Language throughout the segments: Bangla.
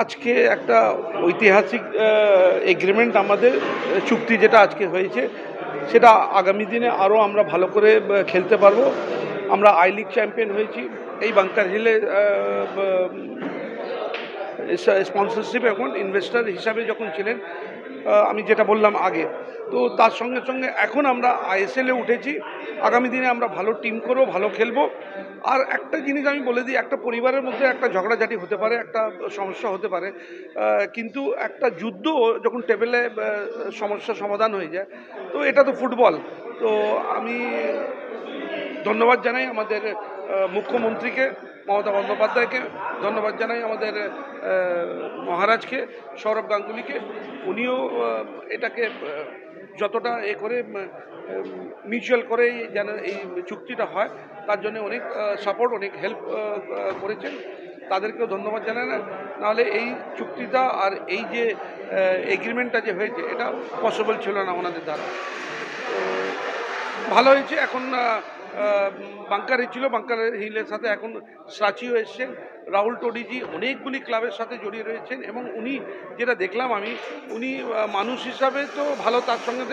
আজকে একটা ঐতিহাসিক এগ্রিমেন্ট আমাদের চুক্তি যেটা আজকে হয়েছে সেটা আগামী দিনে আরও আমরা ভালো করে খেলতে পারবো। আমরা আই লিগ চ্যাম্পিয়ন হয়েছি এই বাঙ্কার হিলে স্পন্সরশিপ এখন ইনভেস্টর হিসাবে যখন ছিলেন আমি যেটা বললাম আগে, তো তার সঙ্গে সঙ্গে এখন আমরা আইএসএলে উঠেছি। আগামী দিনে আমরা ভালো টিম করবো, ভালো খেলবো। আর একটা জিনিস আমি বলে দিই, একটা পরিবারের মধ্যে একটা ঝগড়াঝাটি হতে পারে, একটা সমস্যা হতে পারে, কিন্তু একটা যুদ্ধ যখন টেবিলে সমস্যা সমাধান হয়ে যায়, তো এটা তো ফুটবল। তো আমি ধন্যবাদ জানাই আমাদের মুখ্যমন্ত্রীকে, মমতা বন্দ্যোপাধ্যায়কে, ধন্যবাদ জানাই আমাদের মহারাজকে, সৌরভ গাঙ্গুলিকে। উনিও এটাকে যতটা করে মিউচুয়াল করে যেন এই চুক্তিটা হয় তার জন্য অনেক সাপোর্ট, অনেক হেল্প করেছেন। তাদেরকেও ধন্যবাদ জানাই। নাহলে এই চুক্তিটা আর এই যে এগ্রিমেন্টটা যে হয়েছে এটা পসিবল ছিল না ওনাদের দ্বারা। ভালো হয়েছে। এখন বাঙ্কারে ছিল, বাঙ্কার হিলের সাথে এখন সাচিও এসছেন, রাহুল টোডিজি অনেকগুলি ক্লাবের সাথে জড়িয়ে রয়েছেন এবং উনি যেটা দেখলাম আমি, উনি মানুষ হিসাবে তো ভালো, তার সঙ্গে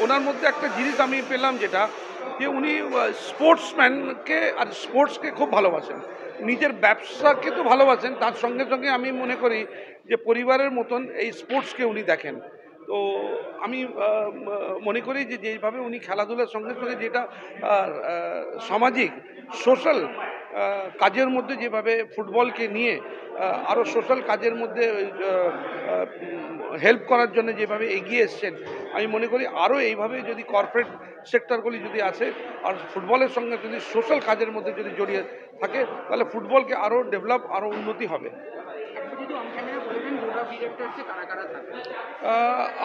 ওনার মধ্যে একটা জিনিস আমি পেলাম যেটা, যে উনি স্পোর্টসম্যানকে আর স্পোর্টসকে খুব ভালোবাসেন, নিজের ব্যবসাকে তো ভালোবাসেন, তার সঙ্গে সঙ্গে আমি মনে করি যে পরিবারের মতন এই স্পোর্টসকে উনি দেখেন। তো আমি মনে করি যে যেভাবে উনি খেলাধুলার সঙ্গে সঙ্গে যেটা সামাজিক সোশ্যাল কাজের মধ্যে যেভাবে ফুটবলকে নিয়ে আরও সোশ্যাল কাজের মধ্যে হেল্প করার জন্য যেভাবে এগিয়ে এসছেন, আমি মনে করি আরও এইভাবে যদি কর্পোরেট সেক্টরগুলি যদি আসে আর ফুটবলের সঙ্গে যদি সোশ্যাল কাজের মধ্যে যদি জড়িয়ে থাকে, তাহলে ফুটবলকে আরও ডেভেলপ, আরও উন্নতি হবে।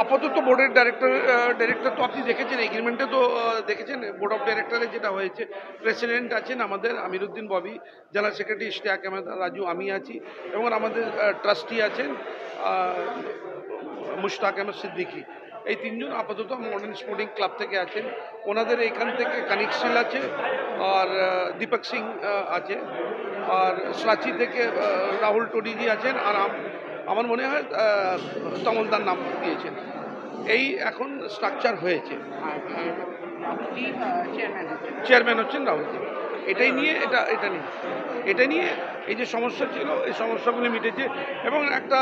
আপাতত বোর্ডের ডাইরেক্টর তো আপনি দেখেছেন, এগ্রিমেন্টে তো দেখেছেন বোর্ড অফ ডাইরেক্টরে যেটা হয়েছে। প্রেসিডেন্ট আছেন আমাদের আমিরুদ্দিন ববি, জেনারেল সেক্রেটারি ইশতিয়াক আহমেদ রাজু, আমি আছি, এবং আমাদের ট্রাস্টি আছেন মুশতাক আহমেদ সিদ্দিকি। এই তিনজন আপাতত মডার্ন স্পোর্টিং ক্লাব থেকে আছেন। ওনাদের এখান থেকে কানিকশিল আছে, আর দীপক সিং আছে, আর সাচি থেকে রাহুল টোডিজি আছেন, আর আমার মনে হয় তমলদার নাম দিয়েছেন। এই এখন স্ট্রাকচার হয়েছে। চেয়ারম্যান হচ্ছেন রাহুলজি। এটা নিয়ে এই যে সমস্যা ছিল, এই সমস্যাগুলি মিটেছে, এবং একটা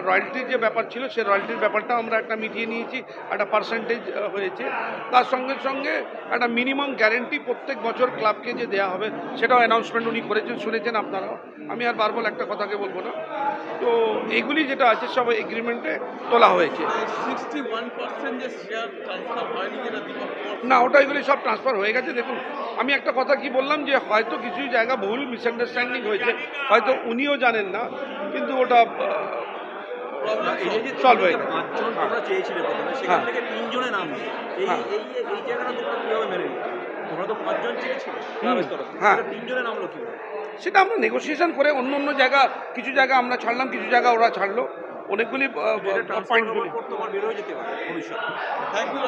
রয়্যালটির যে ব্যাপার ছিল সেই রয়্যালটির ব্যাপারটা আমরা একটা মিটিয়ে নিয়েছি, একটা পার্সেন্টেজ হয়েছে। তার সঙ্গে সঙ্গে একটা মিনিমাম গ্যারেন্টি প্রত্যেক বছর ক্লাবকে যে দেওয়া হবে সেটাও অ্যানাউন্সমেন্ট উনি করেছেন, শুনেছেন আপনারাও। আমি আর বারবার একটা কথাকে বলবো না। তো এগুলি যেটা আছে সব এগ্রিমেন্টে তোলা হয়েছে। 61% যে শেয়ার ট্রান্সফার হয়নি, যেটা না, ওটা এগুলি সব ট্রান্সফার হয়ে গেছে। দেখুন, আমি একটা কথা কি বললাম, যে হয়তো কিছু জায়গা ভুল মিসআন্ডারস্ট্যান্ডিং হয়েছে, হয়তো উনিও জানেন না, কিন্তু ওটা সলভ হয়ে গেছে। তোমরা চেয়েছিলে প্রথমে, সেখান থেকে 3 জনের নাম এই জায়গাটা তোমরা কিভাবে মেনে নিলে? তোমরা তো 5 জন চেয়েছিলে ক্লাবের তরফ থেকে, 3 জনের নাম হলো কিভাবে? সেটা আমরা নেগোসিয়েশন করে অন্য জায়গা, কিছু জায়গা আমরা ছাড়লাম, কিছু জায়গা ওরা ছাড়লো, অনেকগুলি পয়েন্টগুলি। তোমার বেরোয় যেতে পারে ভবিষ্যতে। Thank you.